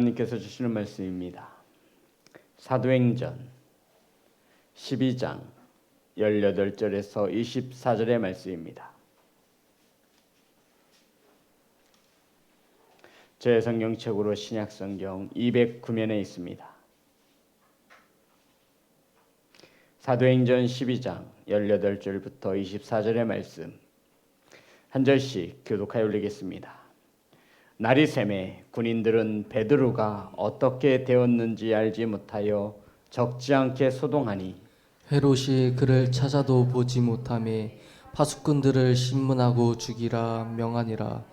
하나님께서 주시는 말씀입니다. 사도행전 12장 18절에서 24절의 말씀입니다. 제 성경책으로 신약성경 209면에 있습니다. 사도행전 12장 18절부터 24절의 말씀 한 절씩 교독하여 올리겠습니다. 날이 새매 군인들은 베드로가 어떻게 되었는지 알지 못하여 적지 않게 소동하니 헤롯이 그를 찾아도 보지 못하매 파수꾼들을 신문하고 죽이라 명하니라.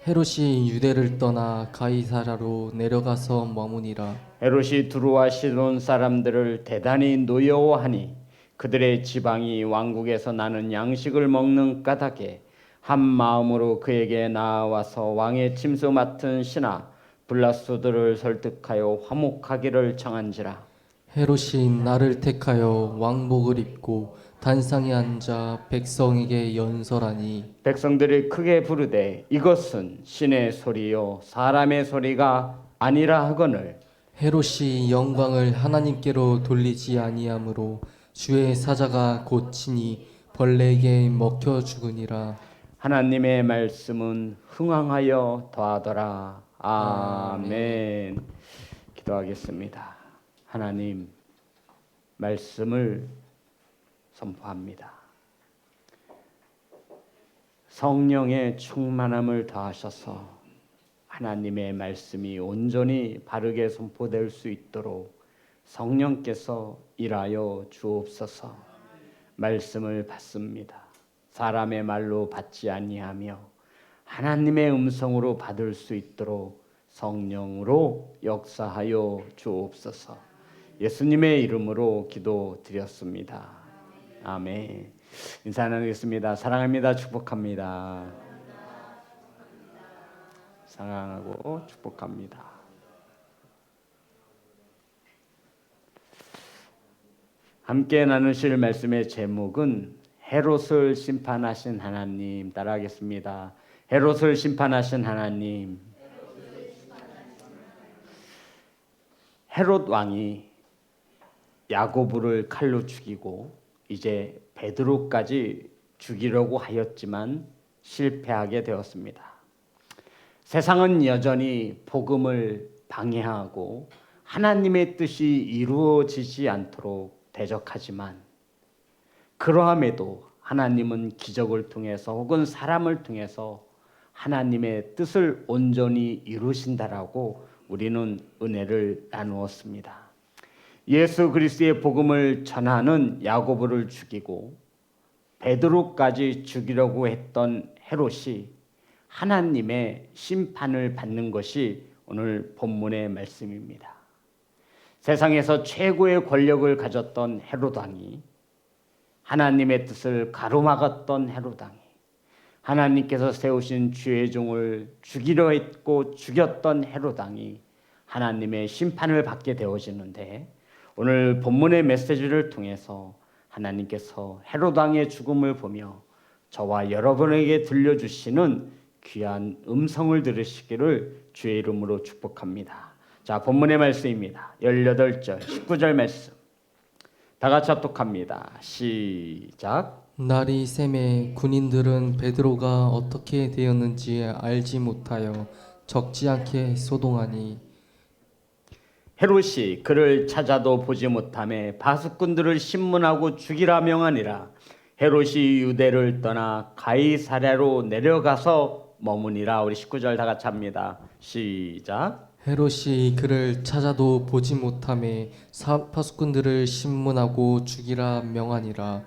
헤롯이 유대를 떠나 가이사랴로 내려가서 머무니라. 헤롯이 두루와 시돈 사람들을 대단히 노여워하니 그들의 지방이 왕국에서 나는 양식을 먹는 까닭에 한 마음으로 그에게 나와서 왕의 침수 맡은 신하 블라스도를 설득하여 화목하기를 청한지라. 헤롯이 나를 택하여 왕복을 입고 단상에 앉아 백성에게 연설하니 백성들이 크게 부르되 이것은 신의 소리요 사람의 소리가 아니라 하거늘 헤롯이 영광을 하나님께로 돌리지 아니하므로 주의 사자가 곧 친히 벌레에게 먹혀 죽으니라. 하나님의 말씀은 흥왕하여 더하더라. 아멘. 기도하겠습니다. 하나님 말씀을 선포합니다. 성령의 충만함을 더하셔서 하나님의 말씀이 온전히 바르게 선포될 수 있도록 성령께서 일하여 주옵소서. 말씀을 받습니다. 사람의 말로 받지 아니하며 하나님의 음성으로 받을 수 있도록 성령으로 역사하여 주옵소서. 예수님의 이름으로 기도드렸습니다. 아멘. 인사 나누겠습니다. 사랑합니다. 축복합니다. 사랑하고 축복합니다. 함께 나누실 말씀의 제목은 헤롯을 심판하신 하나님. 따라하겠습니다. 헤롯을 심판하신 하나님. 헤롯 왕이 야고보를 칼로 죽이고 이제 베드로까지 죽이려고 하였지만 실패하게 되었습니다. 세상은 여전히 복음을 방해하고 하나님의 뜻이 이루어지지 않도록 대적하지만 그러함에도 하나님은 기적을 통해서 혹은 사람을 통해서 하나님의 뜻을 온전히 이루신다라고 우리는 은혜를 나누었습니다. 예수 그리스도의 복음을 전하는 야고보를 죽이고 베드로까지 죽이려고 했던 헤롯이 하나님의 심판을 받는 것이 오늘 본문의 말씀입니다. 세상에서 최고의 권력을 가졌던 헤롯 왕이 하나님의 뜻을 가로막았던 헤롯 왕이 하나님께서 세우신 주의 종을 죽이려 했고 죽였던 헤롯 왕이 하나님의 심판을 받게 되어지는데 오늘 본문의 메시지를 통해서 하나님께서 헤롯 왕의 죽음을 보며 저와 여러분에게 들려주시는 귀한 음성을 들으시기를 주의 이름으로 축복합니다. 자, 본문의 말씀입니다. 18절 19절 말씀 다 같이 합독합니다. 시작. 날이 새매 군인들은 베드로가 어떻게 되었는지 알지 못하여 적지 않게 소동하니 헤롯이 그를 찾아도 보지 못하매 바수꾼들을 신문하고 죽이라 명하니라. 헤롯이 유대를 떠나 가이사랴로 내려가서 머무니라. 우리 19절 다 같이 합니다. 시작. 헤롯이 그를 찾아도 보지 못하매 파수꾼들을 신문하고 죽이라 명하니라.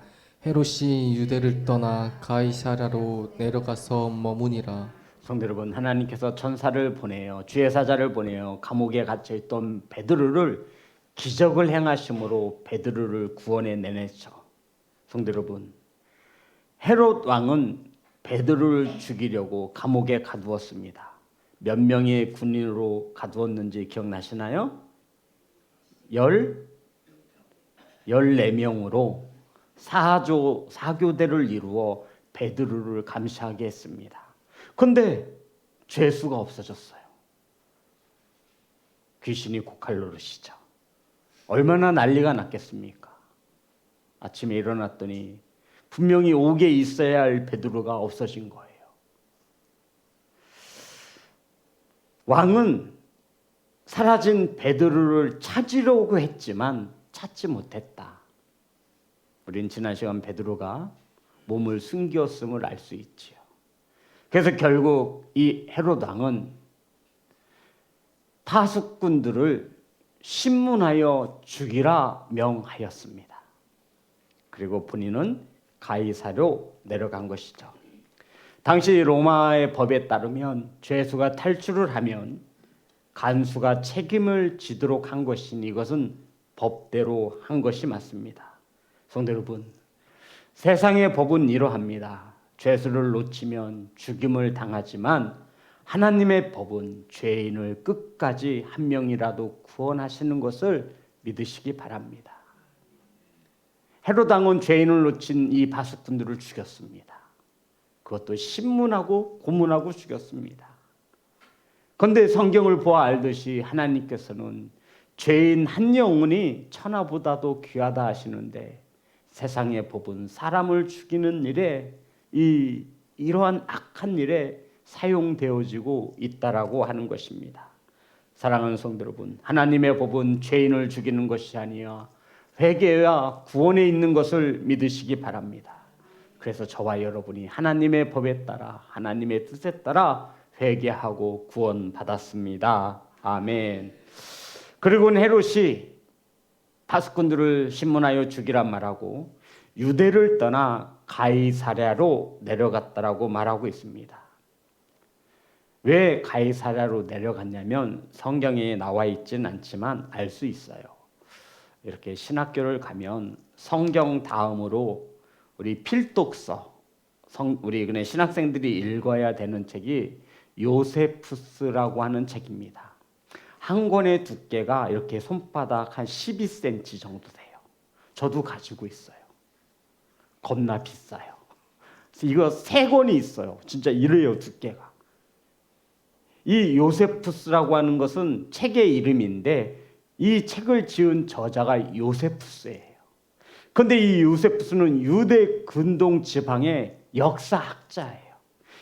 헤롯이 유대를 떠나 가이사랴로 내려가서 머무니라. 성도 여러분, 하나님께서 천사를 보내어 주의 사자를 보내어 감옥에 갇혀있던 베드로를 기적을 행하심으로 베드로를 구원해 내냈죠. 성도 여러분, 헤롯 왕은 베드로를 죽이려고 감옥에 가두었습니다. 몇 명의 군인으로 가두었는지 기억나시나요? 14명으로 사교대를 이루어 베드로를 감시하게 했습니다. 그런데 죄수가 없어졌어요. 귀신이 고칼 노릇이죠. 얼마나 난리가 났겠습니까? 아침에 일어났더니 분명히 옥에 있어야 할 베드로가 없어진 거예요. 왕은 사라진 베드로를 찾으려고 했지만 찾지 못했다. 우린 지난 시간 베드로가 몸을 숨겼음을 알 수 있지요. 그래서 결국 이 헤롯 왕은 파수꾼들을 신문하여 죽이라 명하였습니다. 그리고 본인은 가이사로 내려간 것이죠. 당시 로마의 법에 따르면 죄수가 탈출을 하면 간수가 책임을 지도록 한 것이니 이것은 법대로 한 것이 맞습니다. 성도 여러분, 세상의 법은 이러합니다. 죄수를 놓치면 죽임을 당하지만 하나님의 법은 죄인을 끝까지 한 명이라도 구원하시는 것을 믿으시기 바랍니다. 헤롯 왕은 죄인을 놓친 이 바수꾼들을 죽였습니다. 그것도 신문하고 고문하고 죽였습니다. 그런데 성경을 보아 알듯이 하나님께서는 죄인 한 영혼이 천하보다도 귀하다 하시는데 세상의 법은 사람을 죽이는 일에 이러한 악한 일에 사용되어지고 있다라고 하는 것입니다. 사랑하는 성도 여러분, 하나님의 법은 죄인을 죽이는 것이 아니라 회개와 구원에 있는 것을 믿으시기 바랍니다. 그래서 저와 여러분이 하나님의 법에 따라 하나님의 뜻에 따라 회개하고 구원받았습니다. 아멘. 그리고는 헤롯이 파수꾼들을 신문하여 죽이란 말하고 유대를 떠나 가이사랴로 내려갔다라고 말하고 있습니다. 왜 가이사랴로 내려갔냐면 성경에 나와 있지는 않지만 알 수 있어요. 이렇게 신학교를 가면 성경 다음으로 우리 필독서, 우리 그냥 신학생들이 읽어야 되는 책이 요세푸스라고 하는 책입니다. 한 권의 두께가 이렇게 손바닥 한 12cm 정도 돼요. 저도 가지고 있어요. 겁나 비싸요. 이거 3권이 있어요. 진짜 이래요, 두께가. 이 요세푸스라고 하는 것은 책의 이름인데 이 책을 지은 저자가 요세푸스예요. 그런데 이 요세푸스는 유대 근동 지방의 역사학자예요.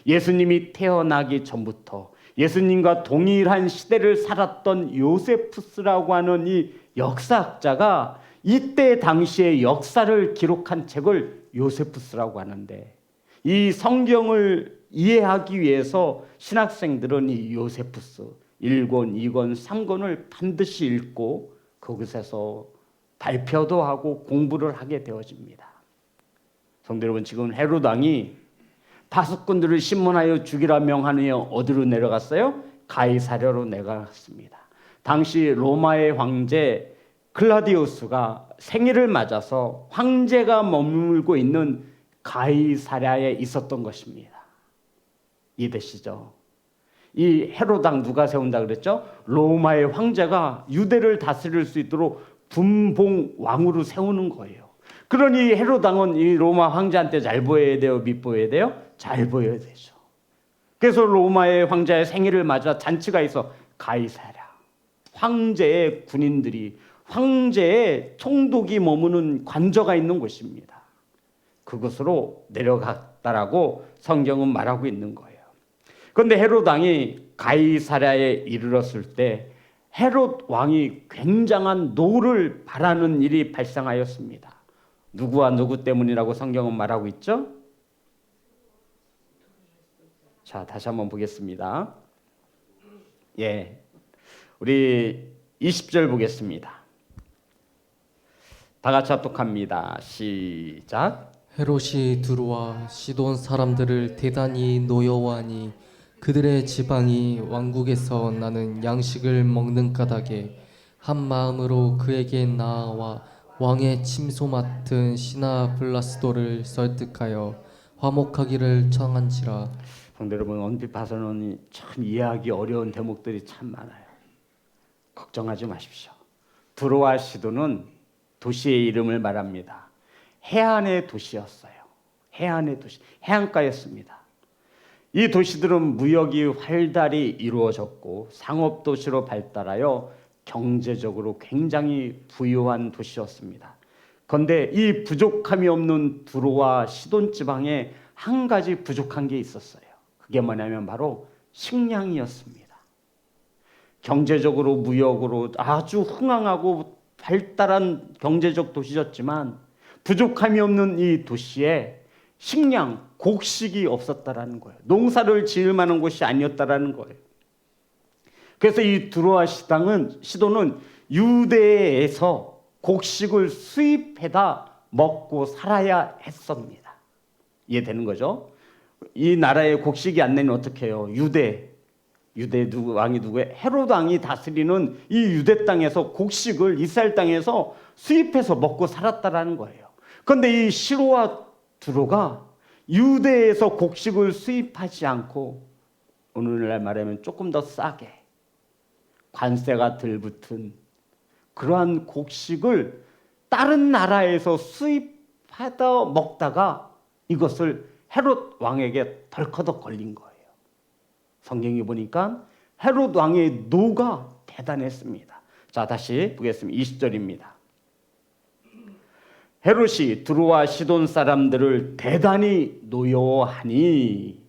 예수님이 태어나기 전부터 예수님과 동일한 시대를 살았던 요세푸스라고 하는 이 역사학자가 이때 당시의 역사를 기록한 책을 요세푸스라고 하는데 이 성경을 이해하기 위해서 신학생들은 이 요세푸스 1권, 2권, 3권을 반드시 읽고 그곳에서 발표도 하고 공부를 하게 되어집니다. 성도 여러분, 지금 헤롯 왕이 파수꾼들을 신문하여 죽이라 명하여 어디로 내려갔어요? 가이사랴로 내려갔습니다. 당시 로마의 황제 클라디우스가 생일을 맞아서 황제가 머물고 있는 가이사랴에 있었던 것입니다. 이해되시죠? 이 헤롯 왕 누가 세운다 그랬죠? 로마의 황제가 유대를 다스릴 수 있도록 분봉 왕으로 세우는 거예요. 그러니 헤롯 왕은 이 로마 황제한테 잘 보여야 돼요? 못 보여야 돼요? 잘 보여야 되죠. 그래서 로마의 황제의 생일을 맞아 잔치가 있어. 가이사랴, 황제의 군인들이, 황제의 총독이 머무는 관저가 있는 곳입니다. 그곳으로 내려갔다라고 성경은 말하고 있는 거예요. 그런데 헤롯 왕이 가이사랴에 이르렀을 때 헤롯 왕이 굉장한 노를 바라는 일이 발생하였습니다. 누구와 누구 때문이라고 성경은 말하고 있죠? 자, 다시 한번 보겠습니다. 예, 우리 20절 보겠습니다. 다 같이 합독합니다. 시작. 헤롯이 들어와 시돈 사람들을 대단히 노여워하니 그들의 지방이 왕국에서 나는 양식을 먹는 까닭에 한 마음으로 그에게 나아와 왕의 침소 맡은 시나 블라스도를 설득하여 화목하기를 청한지라. 성도 여러분, 언뜻 봐서는 참 이해하기 어려운 대목들이 참 많아요. 걱정하지 마십시오. 두로와 시도는 도시의 이름을 말합니다. 해안의 도시였어요. 해안의 도시, 해안가였습니다. 이 도시들은 무역이 활달히 이루어졌고 상업도시로 발달하여 경제적으로 굉장히 부유한 도시였습니다. 그런데 이 부족함이 없는 두로와 시돈 지방에 한 가지 부족한 게 있었어요. 그게 뭐냐면 바로 식량이었습니다. 경제적으로 무역으로 아주 흥황하고 발달한 경제적 도시였지만 부족함이 없는 이 도시에 식량, 곡식이 없었다라는 거예요. 농사를 지을 만한 곳이 아니었다라는 거예요. 그래서 이 두로와 시돈은 유대에서 곡식을 수입해다 먹고 살아야 했습니다. 이해되는 거죠? 이 나라에 곡식이 안 내면 어떻게 해요? 유대 왕이 누구예요? 헤로드 왕이 다스리는 이 유대 땅에서 곡식을 이스라엘 땅에서 수입해서 먹고 살았다라는 거예요. 그런데 이 시로와 두로가 유대에서 곡식을 수입하지 않고 오늘날 말하면 조금 더 싸게 관세가 덜 붙은 그러한 곡식을 다른 나라에서 수입하다 먹다가 이것을 헤롯 왕에게 덜커덕 걸린 거예요. 성경에 보니까 헤롯 왕의 노가 대단했습니다. 자, 다시 보겠습니다. 20절입니다. 헤롯이 두로와 시돈 사람들을 대단히 노여워하니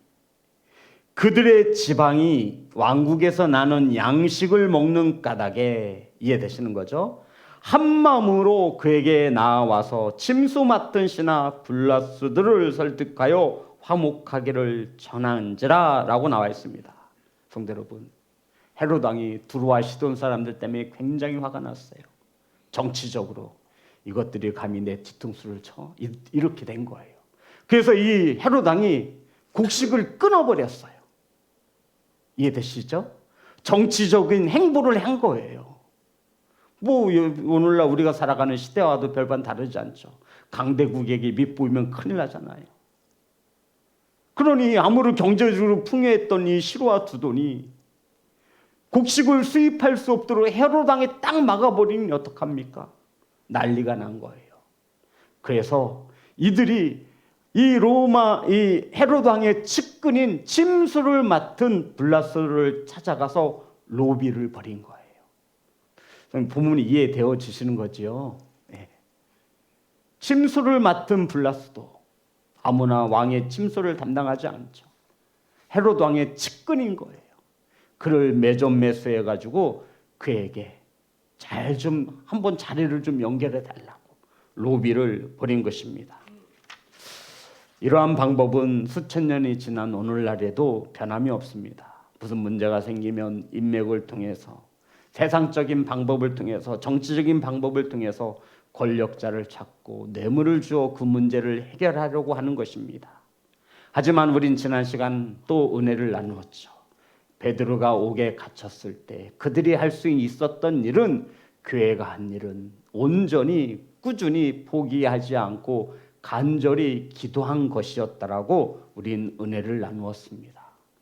그들의 지방이 왕국에서 나는 양식을 먹는 까닭에, 이해되시는 거죠? 한 마음으로 그에게 나와서 침소 맡은 시나 블라스들을 설득하여 화목하기를 전한지라 라고 나와 있습니다. 성도 여러분, 헤롯 왕이 두로와 시돈 사람들 때문에 굉장히 화가 났어요. 정치적으로 이것들이 감히 내 뒤통수를 쳐? 이렇게 된 거예요. 그래서 이 헤롯 왕이 곡식을 끊어버렸어요. 이해되시죠? 정치적인 행보를 한 거예요. 뭐 오늘날 우리가 살아가는 시대와도 별반 다르지 않죠. 강대국에게 밑보이면 큰일 나잖아요. 그러니 아무리 경제적으로 풍요했던 이 시로와 두돈이 곡식을 수입할 수 없도록 헤롯 왕이 딱 막아버리니 어떡합니까? 난리가 난 거예요. 그래서 이들이 이 헤롯 왕의 측근인 침수를 맡은 블라스를 찾아가서 로비를 벌인 거예요. 본문이 이해되어지시는 거지요. 네. 침수를 맡은 블라스도 아무나 왕의 침소를 담당하지 않죠. 헤롯 왕의 측근인 거예요. 그를 매점매수해가지고 그에게 잘 좀 한번 자리를 좀 연결해 달라고 로비를 벌인 것입니다. 이러한 방법은 수천 년이 지난 오늘날에도 변함이 없습니다. 무슨 문제가 생기면 인맥을 통해서, 세상적인 방법을 통해서, 정치적인 방법을 통해서 권력자를 찾고 뇌물을 주어 그 문제를 해결하려고 하는 것입니다. 하지만 우린 지난 시간 또 은혜를 나누었죠. 베드로가 옥에 갇혔을 때 그들이 할 수 있었던 일은, 교회가 한 일은 온전히 꾸준히 포기하지 않고 간절히 기도한 것이었다라고 우린 은혜를 나누었습니다.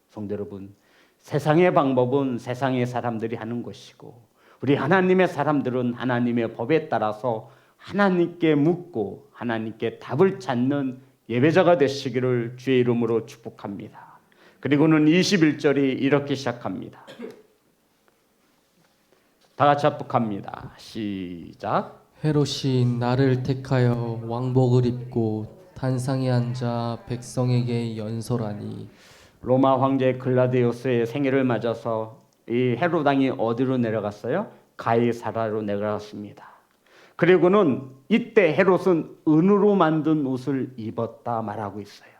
성도 여러분, 세상의 방법은 세상의 사람들이 하는 것이고 우리 하나님의 사람들은 하나님의 법에 따라서 하나님께 묻고 하나님께 답을 찾는 예배자가 되시기를 주의 이름으로 축복합니다. 그리고는 21절이 이렇게 시작합니다. 다 같이 합독합니다. 시작. 헤롯이 나를 택하여 왕복을 입고 단상에 앉아 백성에게 연설하니. 로마 황제 글라디우스의 생일을 맞아서 이 헤롯 왕이 어디로 내려갔어요? 가이사라로 내려갔습니다. 그리고는 이때 헤롯은 은으로 만든 옷을 입었다 말하고 있어요.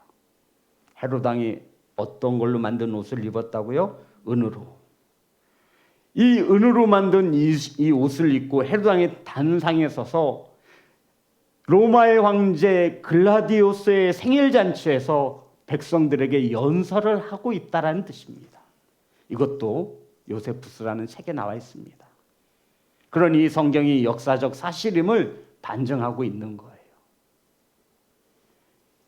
헤롯 왕이 어떤 걸로 만든 옷을 입었다고요? 은으로. 이 은으로 만든 이 옷을 입고 헤롯 왕의 단상에 서서 로마의 황제 글라디우스의 생일 잔치에서 백성들에게 연설을 하고 있다라는 뜻입니다. 이것도 요세푸스라는 책에 나와 있습니다. 그러니 성경이 역사적 사실임을 반증하고 있는 거예요.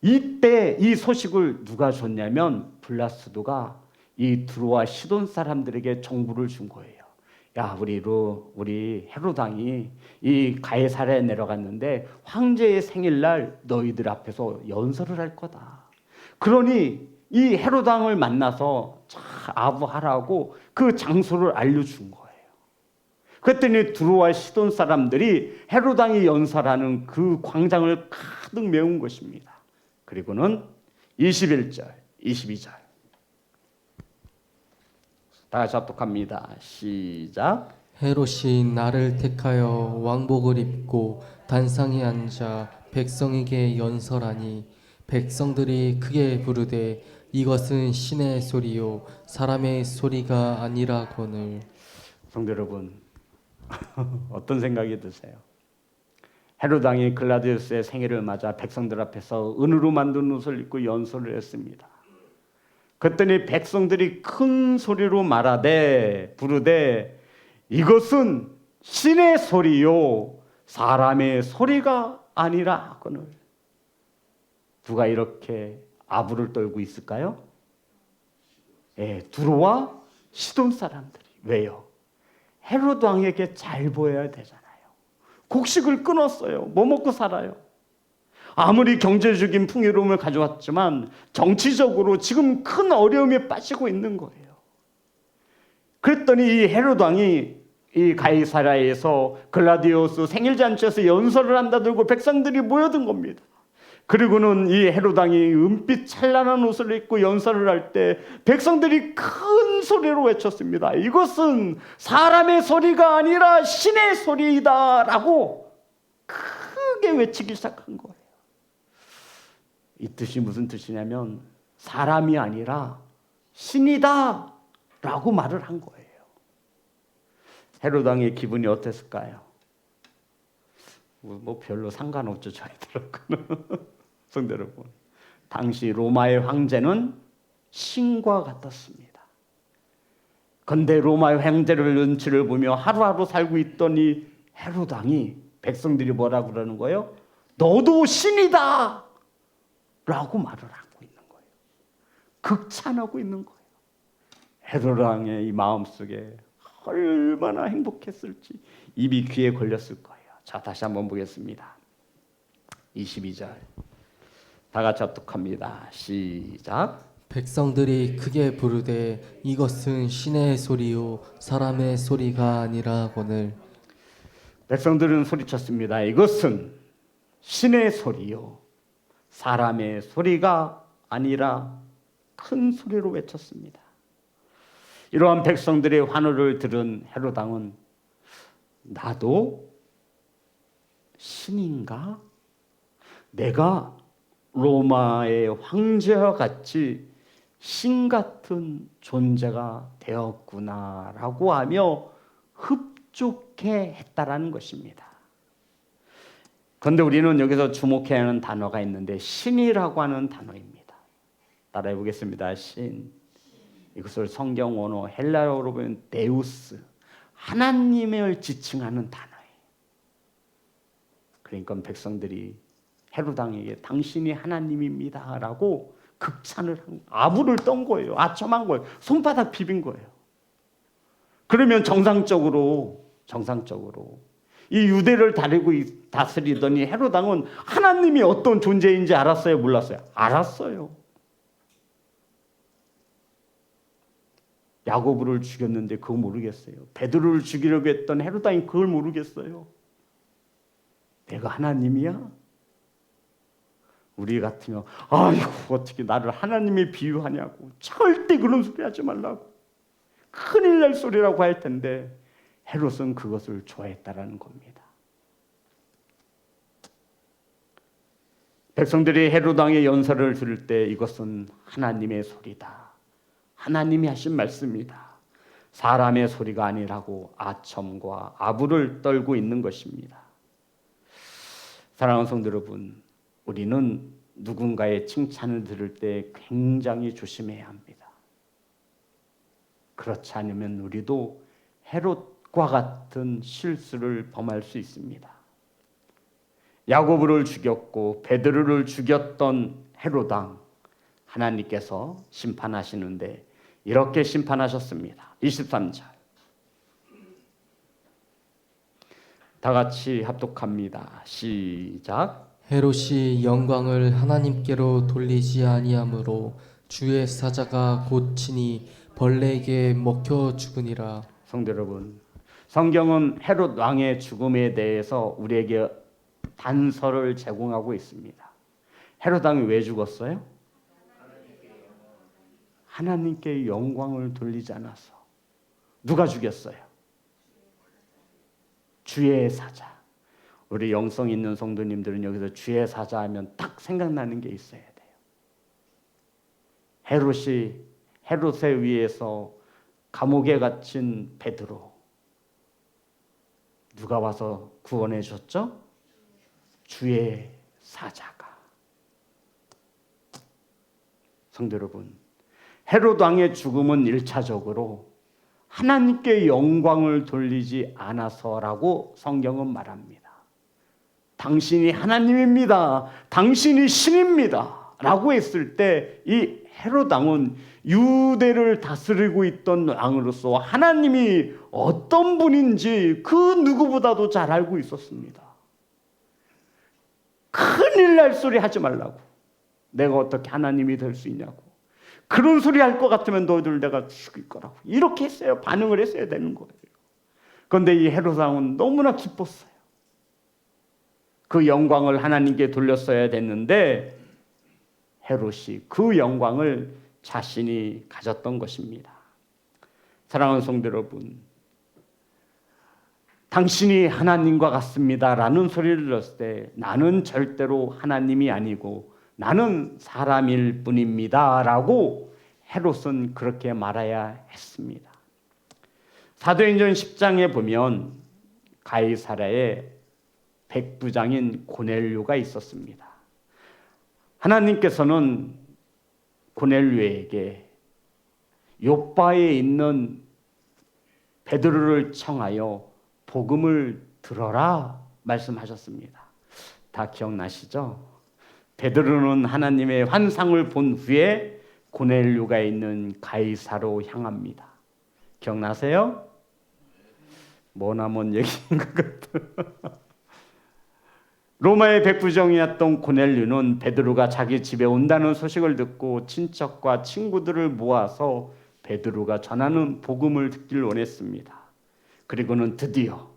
이때 이 소식을 누가 줬냐면 블라스도가 이 두로와 시돈 사람들에게 정보를 준 거예요. 야, 우리 헤롯 왕이 이 가이사라에 내려갔는데 황제의 생일날 너희들 앞에서 연설을 할 거다. 그러니 이 헤롯 왕을 만나서 아부하라고 그 장소를 알려준 거예요. 그랬더니 두로와 시돈 사람들이 헤롯 왕이 연설하는 그 광장을 가득 메운 것입니다. 그리고는 21절, 22절 다 같이 합독합니다. 시작. 헤롯이 나를 택하여 왕복을 입고 단상에 앉아 백성에게 연설하니 백성들이 크게 부르되 이것은 신의 소리요 사람의 소리가 아니라거늘. 성도 여러분, 어떤 생각이 드세요? 헤롯 왕이 글라디우스의 생일을 맞아 백성들 앞에서 은으로 만든 옷을 입고 연설을 했습니다. 그랬더니 백성들이 큰 소리로 말하되 부르되 이것은 신의 소리요 사람의 소리가 아니라 하거늘. 누가 이렇게 아부를 떨고 있을까요? 두로와 시돈 사람들이. 왜요? 헤롯 왕에게 잘 보여야 되잖아요. 곡식을 끊었어요. 뭐 먹고 살아요? 아무리 경제적인 풍요로움을 가져왔지만 정치적으로 지금 큰 어려움에 빠지고 있는 거예요. 그랬더니 이 헤롯 왕이 이 가이사랴에서 글라디오스 생일잔치에서 연설을 한다 들고 백성들이 모여든 겁니다. 그리고는 이 헤롯 왕이 은빛 찬란한 옷을 입고 연설을 할 때 백성들이 큰 소리로 외쳤습니다. 이것은 사람의 소리가 아니라 신의 소리이다 라고 크게 외치기 시작한 거예요. 이 뜻이 무슨 뜻이냐면 사람이 아니라 신이다 라고 말을 한 거예요. 헤롯 왕의 기분이 어땠을까요? 뭐 별로 상관없죠, 저희들하고는. 성도 여러분, 당시 로마의 황제는 신과 같았습니다. 근데 로마의 황제를 눈치를 보며 하루하루 살고 있던 이 헤롯 왕이 백성들이 뭐라고 그러는 거예요? 너도 신이다 라고 말을 하고 있는 거예요. 극찬하고 있는 거예요. 헤롯 왕의 이 마음속에 얼마나 행복했을지 입이 귀에 걸렸을 거예요. 자, 다시 한번 보겠습니다. 22절 다 같이 합독합니다. 시작. 백성들이 크게 부르되 이것은 신의 소리요 사람의 소리가 아니라거늘. 백성들은 소리쳤습니다. 이것은 신의 소리요 사람의 소리가 아니라 큰 소리로 외쳤습니다. 이러한 백성들의 환호를 들은 헤롯 왕은 나도 신인가? 내가 로마의 황제와 같이 신 같은 존재가 되었구나라고 하며 흡족해 했다라는 것입니다. 그런데 우리는 여기서 주목해야 하는 단어가 있는데 신이라고 하는 단어입니다. 따라해 보겠습니다. 신. 이것을 성경 원어 헬라어로 보면 데우스, 하나님을 지칭하는 단어예요. 그러니까 백성들이 헤롯 왕에게 당신이 하나님입니다라고 극찬을 한, 아부를 떤 거예요. 아첨한 거예요. 손바닥 비빈 거예요. 그러면 정상적으로 이 유대를 다스리던 이 헤롯 왕은 하나님이 어떤 존재인지 알았어요? 몰랐어요? 알았어요. 야고보를 죽였는데 그거 모르겠어요. 베드로를 죽이려고 했던 헤롯 왕이 그걸 모르겠어요. 내가 하나님이야? 우리 같으면 아이고 어떻게 나를 하나님에 비유하냐고, 절대 그런 소리 하지 말라고, 큰일 날 소리라고 할 텐데 헤롯은 그것을 좋아했다라는 겁니다. 백성들이 헤롯 왕의 연설을 들을 때 이것은 하나님의 소리다, 하나님이 하신 말씀이다, 사람의 소리가 아니라고 아첨과 아부를 떨고 있는 것입니다. 사랑하는 성도 여러분, 우리는 누군가의 칭찬을 들을 때 굉장히 조심해야 합니다. 그렇지 않으면 우리도 헤롯과 같은 실수를 범할 수 있습니다. 야고보를 죽였고 베드로를 죽였던 헤롯 왕, 하나님께서 심판하시는데 이렇게 심판하셨습니다. 23절 다 같이 합독합니다. 시작. 헤롯이 영광을 하나님께로 돌리지 아니하므로 주의 사자가 곧 친히 벌레에게 먹혀 죽으니라. 성도 여러분, 성경은 헤롯 왕의 죽음에 대해서 우리에게 단서를 제공하고 있습니다. 헤롯 왕이 왜 죽었어요? 하나님께 영광을 돌리지 않아서. 누가 죽였어요? 주의 사자. 우리 영성 있는 성도님들은 여기서 주의 사자 하면 딱 생각나는 게 있어야 돼요. 헤롯에 의해서 감옥에 갇힌 베드로. 누가 와서 구원해 줬죠? 주의 사자가. 성도 여러분, 헤롯 왕의 죽음은 1차적으로 하나님께 영광을 돌리지 않아서라고 성경은 말합니다. 당신이 하나님입니다. 당신이 신입니다. 라고 했을 때 이 헤롯 왕은 유대를 다스리고 있던 왕으로서 하나님이 어떤 분인지 그 누구보다도 잘 알고 있었습니다. 큰일 날 소리 하지 말라고. 내가 어떻게 하나님이 될 수 있냐고. 그런 소리 할 것 같으면 너희들 내가 죽일 거라고. 이렇게 했어요. 반응을 했어야 되는 거예요. 그런데 이 헤롯 왕은 너무나 기뻤어요. 그 영광을 하나님께 돌렸어야 됐는데 헤롯이 그 영광을 자신이 가졌던 것입니다. 사랑하는 성도 여러분, 당신이 하나님과 같습니다라는 소리를 들었을 때 나는 절대로 하나님이 아니고 나는 사람일 뿐입니다라고 헤롯은 그렇게 말해야 했습니다. 사도행전 10장에 보면 가이사랴에 백부장인 고넬료가 있었습니다. 하나님께서는 고넬료에게 요빠에 있는 베드로를 청하여 복음을 들어라 말씀하셨습니다. 다 기억나시죠? 베드로는 하나님의 환상을 본 후에 고넬료가 있는 가이사로 향합니다. 기억나세요? 머나먼 얘기인 것 같아요. 로마의 백부장이었던 고넬료는 베드로가 자기 집에 온다는 소식을 듣고 친척과 친구들을 모아서 베드로가 전하는 복음을 듣기를 원했습니다. 그리고는 드디어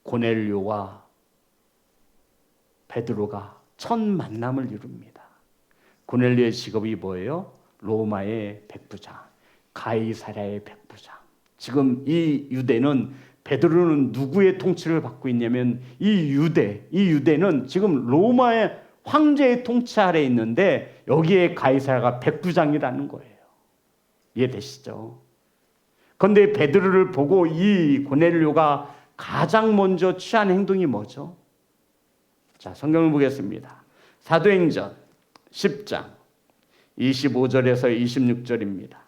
고넬료와 베드로가 첫 만남을 이룹니다. 고넬료의 직업이 뭐예요? 로마의 백부장, 가이사랴의 백부장. 지금 이 유대는 베드로는 누구의 통치를 받고 있냐면 이 유대는 지금 로마의 황제의 통치 아래에 있는데 여기에 가이사랴가 백부장이라는 거예요. 이해되시죠? 그런데 베드로를 보고 이 고넬료가 가장 먼저 취한 행동이 뭐죠? 자, 성경을 보겠습니다. 사도행전 10장 25절에서 26절입니다.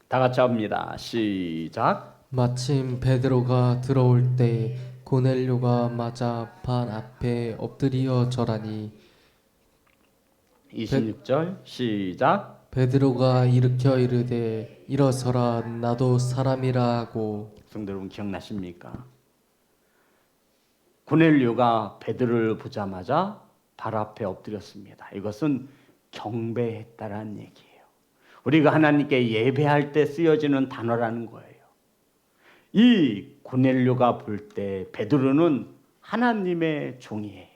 다 같이 합니다. 시작. 마침 베드로가 들어올 때 고넬료가 맞아 발 앞에 엎드려 절하니 26절 시작. 베드로가 일으켜 이르되 일어서라 나도 사람이라 하고. 성도 여러분 기억나십니까? 고넬료가 베드로를 보자마자 발 앞에 엎드렸습니다. 이것은 경배했다라는 얘기예요. 우리가 하나님께 예배할 때 쓰여지는 단어라는 거예요. 이 고넬료가 볼 때 베드로는 하나님의 종이에요.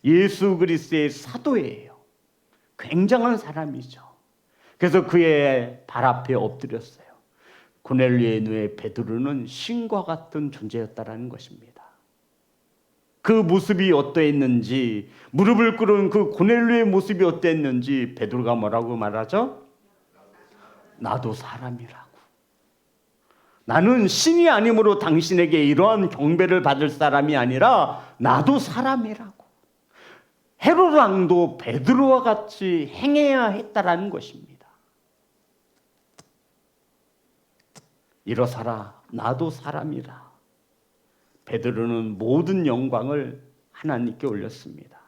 예수 그리스도의 사도예요. 굉장한 사람이죠. 그래서 그의 발 앞에 엎드렸어요. 고넬료의 눈에 베드로는 신과 같은 존재였다라는 것입니다. 그 모습이 어떠했는지, 무릎을 꿇은 그 고넬료의 모습이 어떠했는지 베드로가 뭐라고 말하죠? 나도 사람이라고. 나는 신이 아니므로 당신에게 이러한 경배를 받을 사람이 아니라 나도 사람이라고. 헤롯 왕도 베드로와 같이 행해야 했다라는 것입니다. 일어서라, 나도 사람이라. 베드로는 모든 영광을 하나님께 올렸습니다.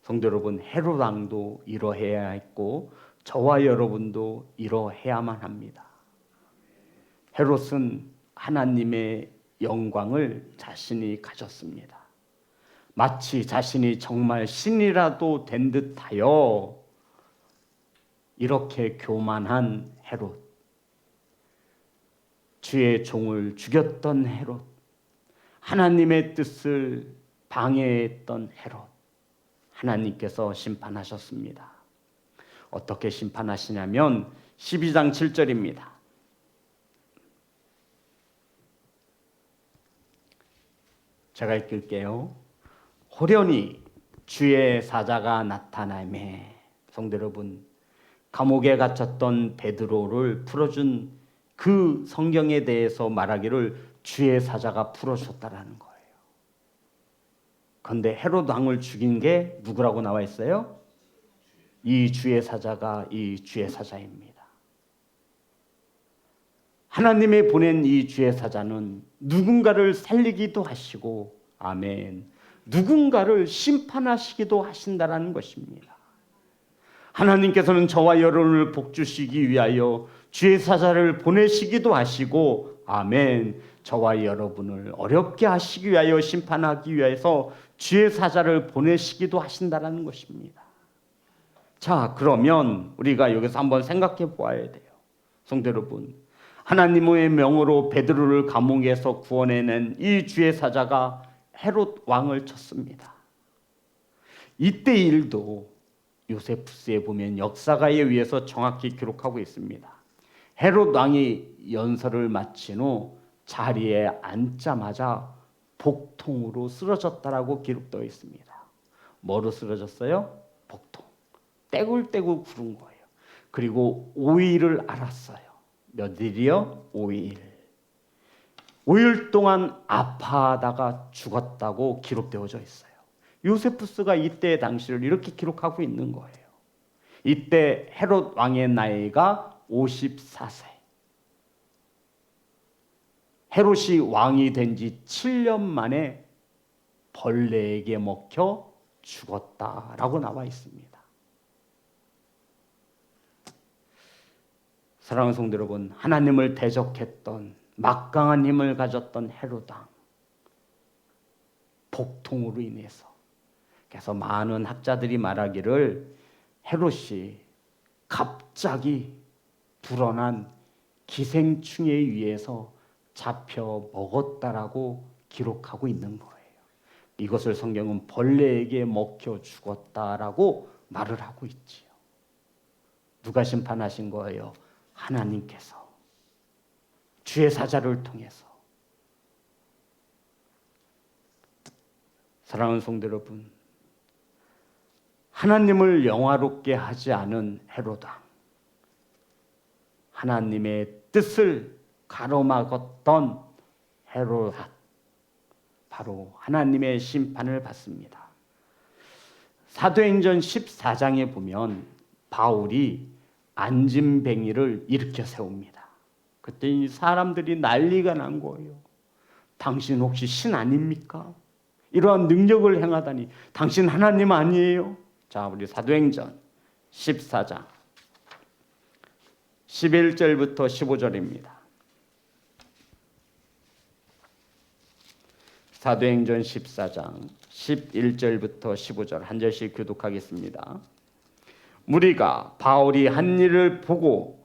성도 여러분, 헤롯 왕도 이러해야 했고 저와 여러분도 이러해야만 합니다. 헤롯은 하나님의 영광을 자신이 가졌습니다. 마치 자신이 정말 신이라도 된 듯하여 이렇게 교만한 헤롯, 주의 종을 죽였던 헤롯, 하나님의 뜻을 방해했던 헤롯, 하나님께서 심판하셨습니다. 어떻게 심판하시냐면 12장 7절입니다. 제가 읽을게요. 호련히 주의 사자가 나타나매. 성도 여러분, 감옥에 갇혔던 베드로를 풀어준 그 성경에 대해서 말하기를 주의 사자가 풀어줬다라는 거예요. 그런데 헤롯 왕을 죽인 게 누구라고 나와 있어요? 이 주의 사자가 이 주의 사자입니다. 하나님이 보낸 이 주의 사자는 누군가를 살리기도 하시고, 아멘, 누군가를 심판하시기도 하신다라는 것입니다. 하나님께서는 저와 여러분을 복주시기 위하여 주의 사자를 보내시기도 하시고, 아멘, 저와 여러분을 어렵게 하시기 위하여 심판하기 위해서 주의 사자를 보내시기도 하신다라는 것입니다. 자, 그러면 우리가 여기서 한번 생각해 보아야 돼요. 성도 여러분, 하나님의 명으로 베드로를 감옥에서 구원해낸 이 주의 사자가 헤롯 왕을 쳤습니다. 이때 일도 요세푸스에 보면 역사가에 의해서 정확히 기록하고 있습니다. 헤롯 왕이 연설을 마친 후 자리에 앉자마자 복통으로 쓰러졌다라고 기록되어 있습니다. 뭐로 쓰러졌어요? 복통. 떼굴떼굴 구른 거예요. 그리고 5일을 앓았어요. 몇 일이요? 5일. 5일 동안 아파하다가 죽었다고 기록되어져 있어요. 요세푸스가 이때 당시를 이렇게 기록하고 있는 거예요. 이때 헤롯 왕의 나이가 54세. 헤롯이 왕이 된 지 7년 만에 벌레에게 먹혀 죽었다라고 나와 있습니다. 사랑하는 성도 여러분, 하나님을 대적했던 막강한 힘을 가졌던 헤롯 왕, 복통으로 인해서, 그래서 많은 학자들이 말하기를 헤롯이 갑자기 불어난 기생충에 의해서 잡혀 먹었다라고 기록하고 있는 거예요. 이것을 성경은 벌레에게 먹혀 죽었다라고 말을 하고 있지요. 누가 심판하신 거예요? 하나님께서 주의 사자를 통해서. 사랑하는 성도 여러분, 하나님을 영화롭게 하지 않은 헤롯 왕, 하나님의 뜻을 가로막았던 헤롯, 바로 하나님의 심판을 받습니다. 사도행전 14장에 보면 바울이 안진뱅이를 일으켜 세웁니다. 그때 이 사람들이 난리가 난 거예요. 당신 혹시 신 아닙니까? 이러한 능력을 행하다니 당신 하나님 아니에요? 자, 우리 사도행전 14장 11절부터 15절입니다. 사도행전 14장 11절부터 15절 한 절씩 교독하겠습니다. 무리가 바울이 한 일을 보고,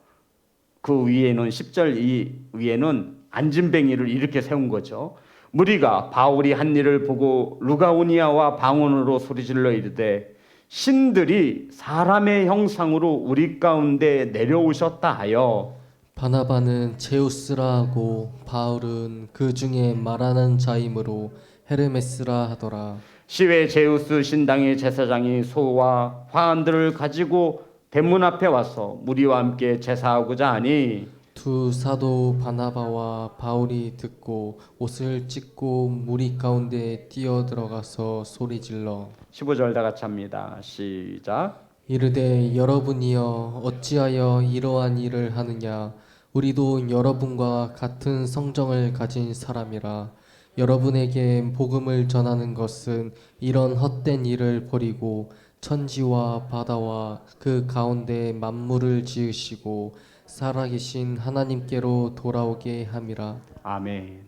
그 위에는 10절 이 위에는 안진뱅이를 이렇게 세운 거죠. 무리가 바울이 한 일을 보고 루가오니아와 방언으로 소리질러 이르되 신들이 사람의 형상으로 우리 가운데 내려오셨다 하여, 바나바는 제우스라 하고 바울은 그 중에 말하는 자이므로 헤르메스라 하더라. 시외 제우스 신당의 제사장이 소와 화환들을 가지고 대문 앞에 와서 무리와 함께 제사하고자 하니, 두 사도 바나바와 바울이 듣고 옷을 찢고 무리 가운데 뛰어들어가서 소리질러 15절 다 같이 합니다. 시작. 이르되 여러분이여 어찌하여 이러한 일을 하느냐. 우리도 여러분과 같은 성정을 가진 사람이라. 여러분에게 복음을 전하는 것은 이런 헛된 일을 버리고 천지와 바다와 그 가운데 만물을 지으시고 살아계신 하나님께로 돌아오게 함이라. 아멘.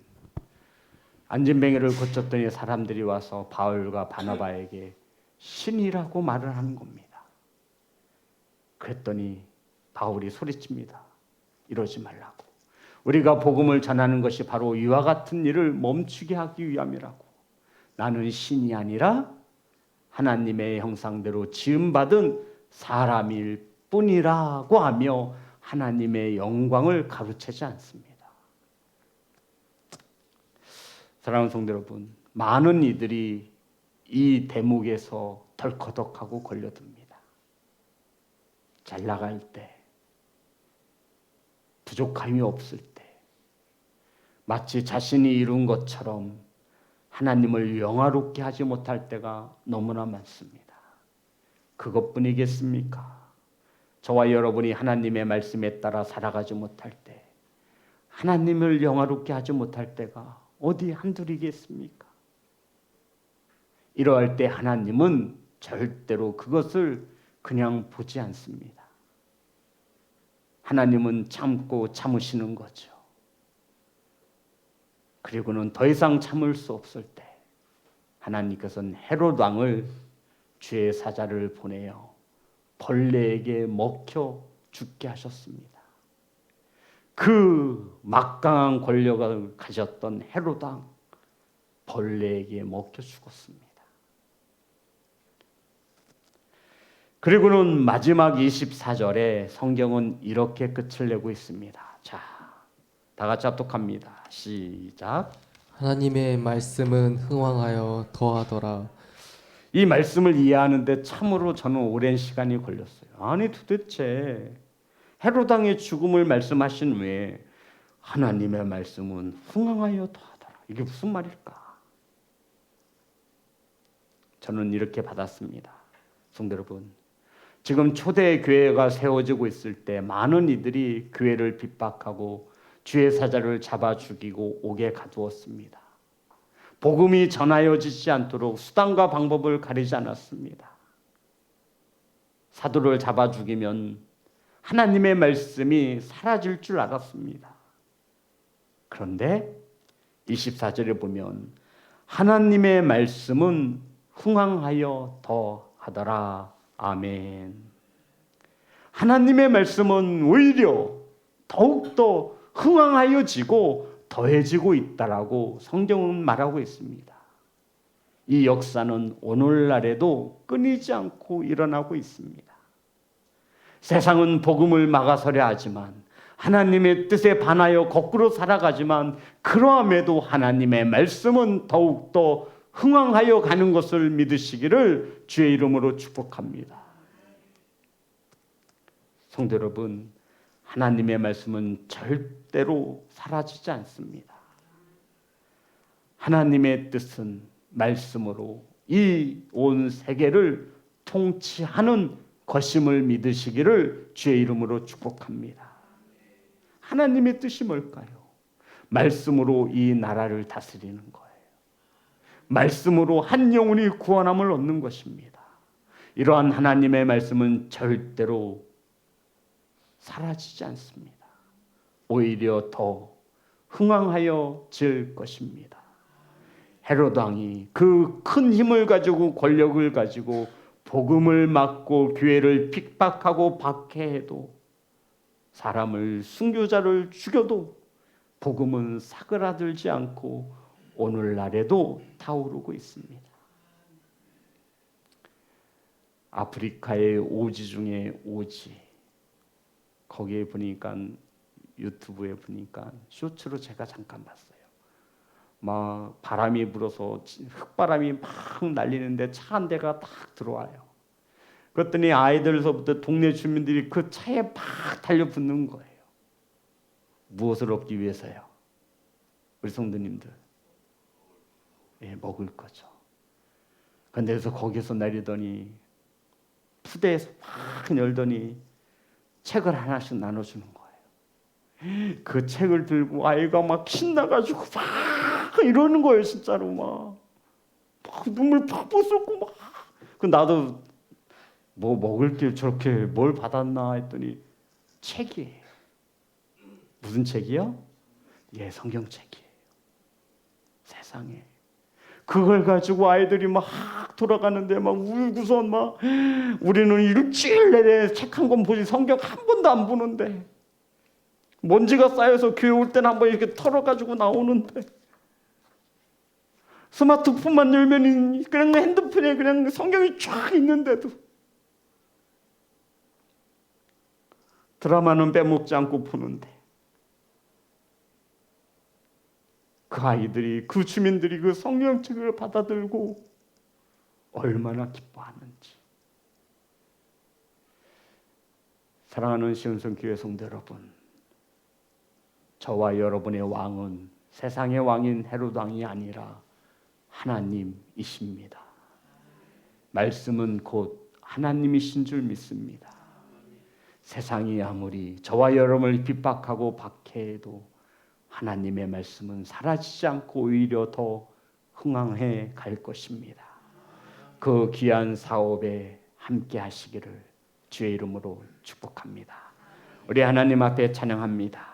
안진뱅이를 고쳤더니 사람들이 와서 바울과 바나바에게 신이라고 말을 하는 겁니다. 그랬더니 바울이 소리칩니다. 이러지 말라고. 우리가 복음을 전하는 것이 바로 이와 같은 일을 멈추게 하기 위함이라고. 나는 신이 아니라 하나님의 형상대로 지음받은 사람일 뿐이라고 하며 하나님의 영광을 가로채지 않습니다. 사랑하는 성도 여러분, 많은 이들이 이 대목에서 덜커덕하고 걸려듭니다. 잘 나갈 때, 부족함이 없을 때, 마치 자신이 이룬 것처럼 하나님을 영화롭게 하지 못할 때가 너무나 많습니다. 그것뿐이겠습니까? 저와 여러분이 하나님의 말씀에 따라 살아가지 못할 때, 하나님을 영화롭게 하지 못할 때가 어디 한둘이겠습니까? 이러할 때 하나님은 절대로 그것을 그냥 보지 않습니다. 하나님은 참고 참으시는 거죠. 그리고는 더 이상 참을 수 없을 때 하나님께서는 헤롯 왕을 주의 사자를 보내어 벌레에게 먹혀 죽게 하셨습니다. 그 막강한 권력을 가졌던 헤롯 왕, 벌레에게 먹혀 죽었습니다. 그리고는 마지막 24절에 성경은 이렇게 끝을 내고 있습니다. 자, 다 같이 합독합니다. 시작. 하나님의 말씀은 흥왕하여 더하더라. 이 말씀을 이해하는데 참으로 저는 오랜 시간이 걸렸어요. 아니 도대체 헤롯 왕의 죽음을 말씀하신 후에 하나님의 말씀은 흥왕하여 더하더라. 이게 무슨 말일까? 저는 이렇게 받았습니다. 성도 여러분, 지금 초대 교회가 세워지고 있을 때 많은 이들이 교회를 핍박하고 주의 사자를 잡아 죽이고 옥에 가두었습니다. 복음이 전하여지지 않도록 수단과 방법을 가리지 않았습니다. 사도를 잡아 죽이면 하나님의 말씀이 사라질 줄 알았습니다. 그런데 24절에 보면 하나님의 말씀은 흥왕하여 더하더라. 아멘. 하나님의 말씀은 오히려 더욱더 흥왕하여지고 더해지고 있다라고 성경은 말하고 있습니다. 이 역사는 오늘날에도 끊이지 않고 일어나고 있습니다. 세상은 복음을 막아서려 하지만 하나님의 뜻에 반하여 거꾸로 살아가지만 그러함에도 하나님의 말씀은 더욱더 흥왕하여 가는 것을 믿으시기를 주의 이름으로 축복합니다. 성도 여러분, 하나님의 말씀은 절대로 사라지지 않습니다. 하나님의 뜻은 말씀으로 이 온 세계를 통치하는 것임을 믿으시기를 주의 이름으로 축복합니다. 하나님의 뜻이 뭘까요? 말씀으로 이 나라를 다스리는 거예요. 말씀으로 한 영혼이 구원함을 얻는 것입니다. 이러한 하나님의 말씀은 절대로 사라지지 않습니다. 오히려 더 흥왕하여질 것입니다. 헤롯 왕이 그 큰 힘을 가지고 권력을 가지고 복음을 막고 교회를 핍박하고 박해해도 사람을 순교자를 죽여도 복음은 사그라들지 않고 오늘날에도 타오르고 있습니다. 아프리카의 오지 중에 오지, 거기에 보니까 유튜브에 보니까 쇼츠로 제가 잠깐 봤어요. 막 바람이 불어서 흙바람이 막 날리는데 차 한 대가 딱 들어와요. 그랬더니 아이들서부터 동네 주민들이 그 차에 막 달려붙는 거예요. 무엇을 얻기 위해서요? 우리 성도님들, 먹을 거죠. 그런데 그래서 거기서 내리더니 푸대에서 막 열더니 책을 하나씩 나눠주는 거예요. 그 책을 들고 아이가 막 신나가지고 막 이러는 거예요. 진짜로 막 눈물 팍팍 쏟고 막. 그 나도 뭐 먹을 게 저렇게 뭘 받았나 했더니 책이에요. 무슨 책이요? 예, 성경책이에요. 세상에 그걸 가지고 아이들이 막 돌아가는데 막 울고선 막 우리는 일주일 내내 책 한 권 보지 성경 한 번도 안 보는데 먼지가 쌓여서 교회 올 때는 한번 이렇게 털어가지고 나오는데 스마트폰만 열면 그냥 핸드폰에 그냥 성경이 쫙 있는데도 드라마는 빼먹지 않고 보는데 그 아이들이 그 주민들이 그 성령책을 받아들고 얼마나 기뻐하는지. 사랑하는 시온성교회 성도 여러분, 저와 여러분의 왕은 세상의 왕인 헤롯 왕이 아니라 하나님이십니다. 말씀은 곧 하나님이신 줄 믿습니다. 세상이 아무리 저와 여러분을 핍박하고 박해해도 하나님의 말씀은 사라지지 않고 오히려 더 흥황해 갈 것입니다. 그 귀한 사업에 함께 하시기를 주의 이름으로 축복합니다. 우리 하나님 앞에 찬양합니다.